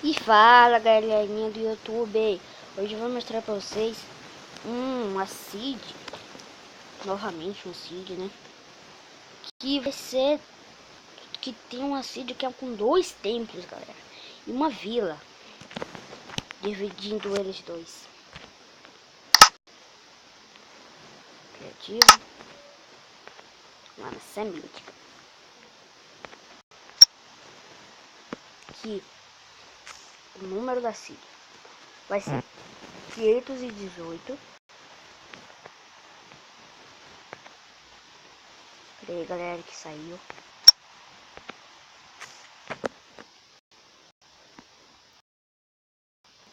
E fala, galerinha do YouTube, hoje eu vou mostrar pra vocês uma seed, novamente um seed, né, que vai ser, que tem uma seed que é com 2 templos, galera, e uma vila, dividindo eles dois. Criativo, mano, essa é mítica. Aqui, o número da seed vai ser 518. Peraí, galera, que saiu.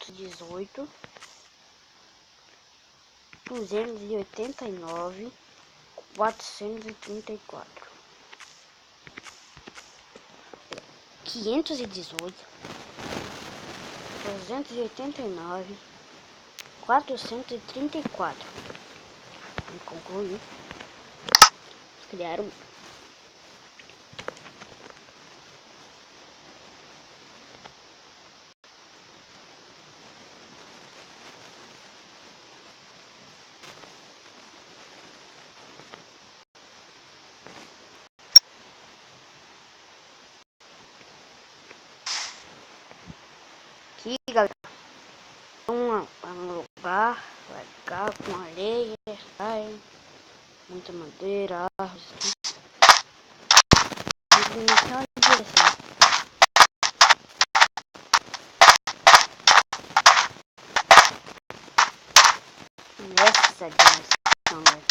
Dezoito, 289, 434, 518, 289, 434. Vamos concluir. Criaram. Aqui, galera, um lugar legal com areia, muita madeira, árvores. Naquela direção. Nessa direção, galera.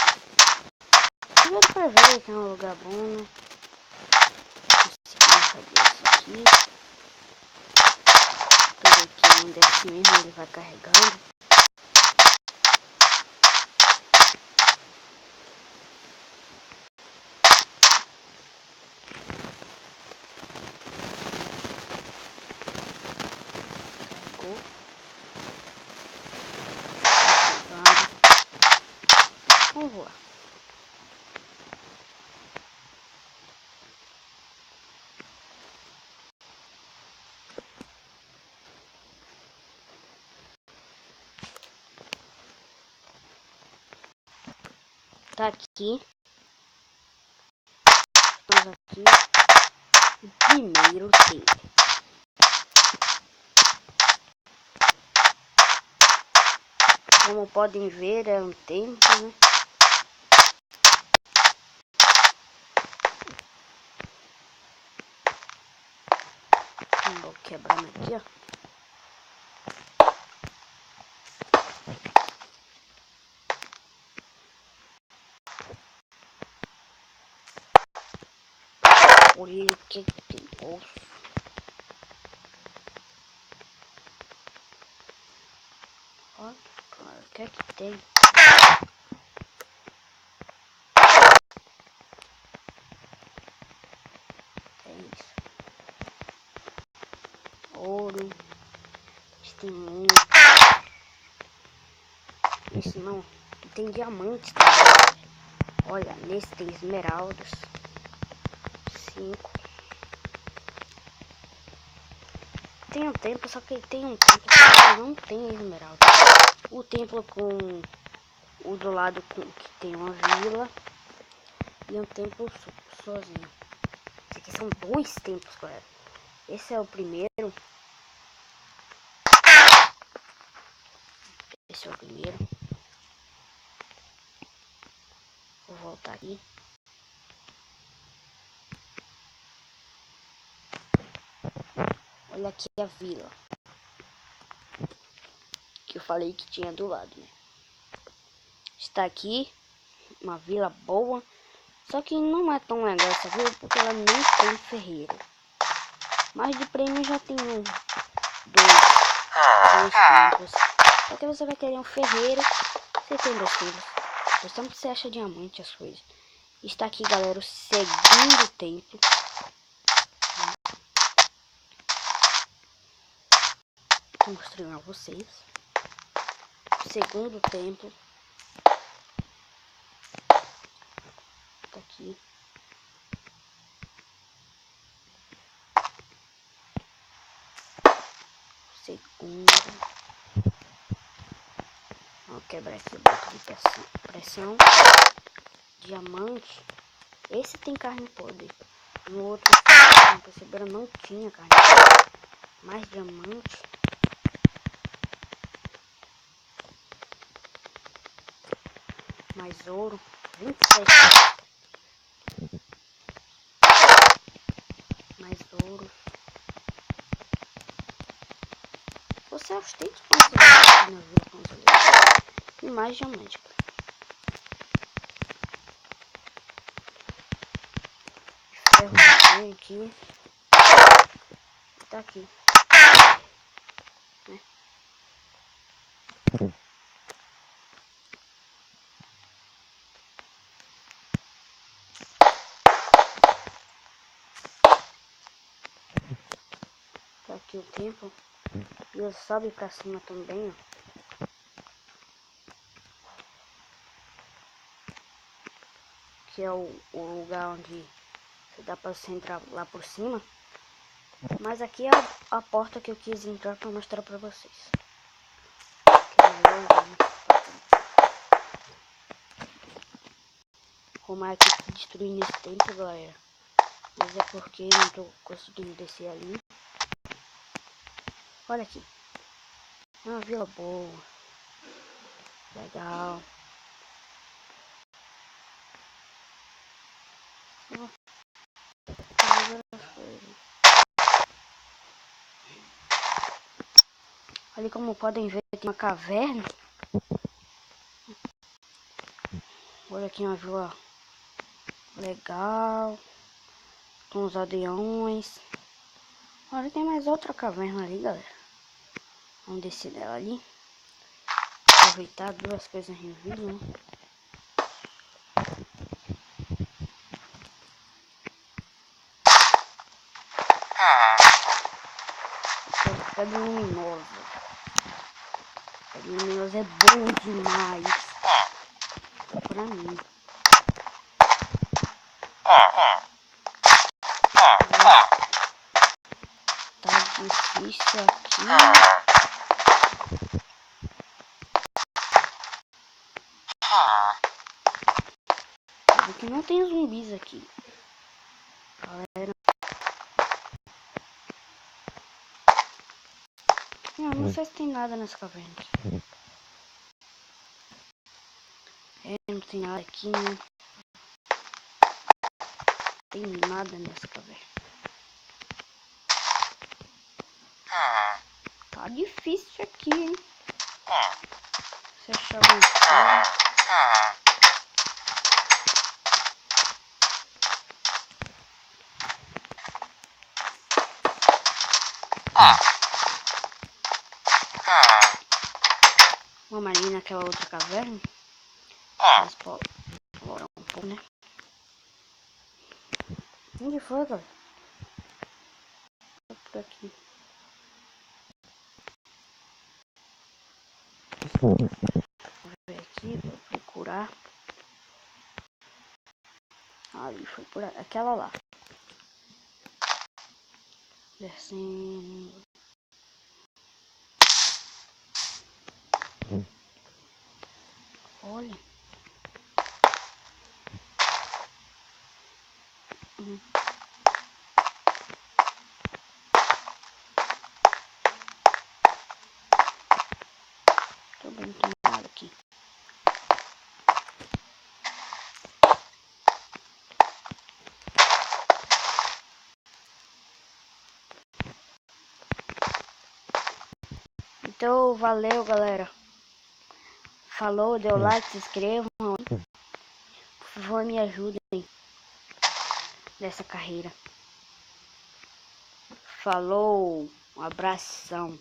Dá pra ver que é um lugar bom, né? Essa direção aqui. Aqui um desse mesmo, ele vai carregando. Carregou. Vamos voar. Tá aqui. Estamos aqui. O primeiro tempo. Como podem ver, é um tempo, né? Vou quebrando aqui, ó. Olha o que tem osso. Olha, cara, o que é que tem? É isso. Ouro. Isso tem muito. Isso não. Tem diamantes também. Olha, nesse tem esmeraldas. 5. Tem um templo, só que tem um templo que não tem esmeralda. O templo com o do lado que tem uma vila. E um templo sozinho. Esse aqui são 2 templos, galera. Esse é o primeiro. Esse é o primeiro. Vou voltar aqui. Olha aqui a vila. Que eu falei que tinha do lado, né? Está aqui. Uma vila boa. Só que não é tão legal essa vila porque ela nem tem ferreiro. Mas de prêmio já tem dois templos. Só que você vai querer um ferreiro. Você tem 2 templos. Então sempre você acha diamante as coisas. Está aqui, galera, o segundo templo. Vou mostrar a vocês. O segundo templo. Tá aqui. segunda. Vou quebrar esse bloco de pressão. Diamante. Esse tem carne podre. No outro, como perceberam, não tinha carne podre. Mais diamante. Mais ouro. 27. Mais ouro. Você ostente conseguir na vila conselheira. E mais diamante. Ferro aqui. Tá aqui. Né? Tá aqui o tempo. E ele sobe pra cima também, ó. Que é o lugar onde você dá pra você entrar lá por cima. Mas aqui é a porta que eu quis entrar pra mostrar pra vocês. Como é que destruir nesse tempo, galera? Mas é porque eu não tô conseguindo descer ali. Olha aqui. É uma vila boa. Legal. Ali, como podem ver, tem uma caverna. Olha aqui uma vila legal. Com os aldeões. Olha, tem mais outra caverna ali, galera. Vamos descer dela ali. Aproveitar duas coisas no vídeo, né? Pedra luminosa. Pedra luminosa é bom demais. Pra mim. Tá difícil aqui. Porque não tem zumbis aqui. Galera. Não sei se tem nada nessa caverna aqui. Não tem nada aqui, né? Não tem nada nessa caverna. Tá difícil aqui, hein? Se achar alguma coisa. Vamos ali naquela outra caverna. Mas pode explorar um pouco, né? Onde foi, galera? Por aqui. Vou ver aqui, vou procurar. Ali, foi por aquela lá. Descendo. Olha. Também não tem nada aqui. Então, valeu, galera. Falou, deu like, se inscrevam. Por favor, me ajudem nessa carreira. Falou, um abração.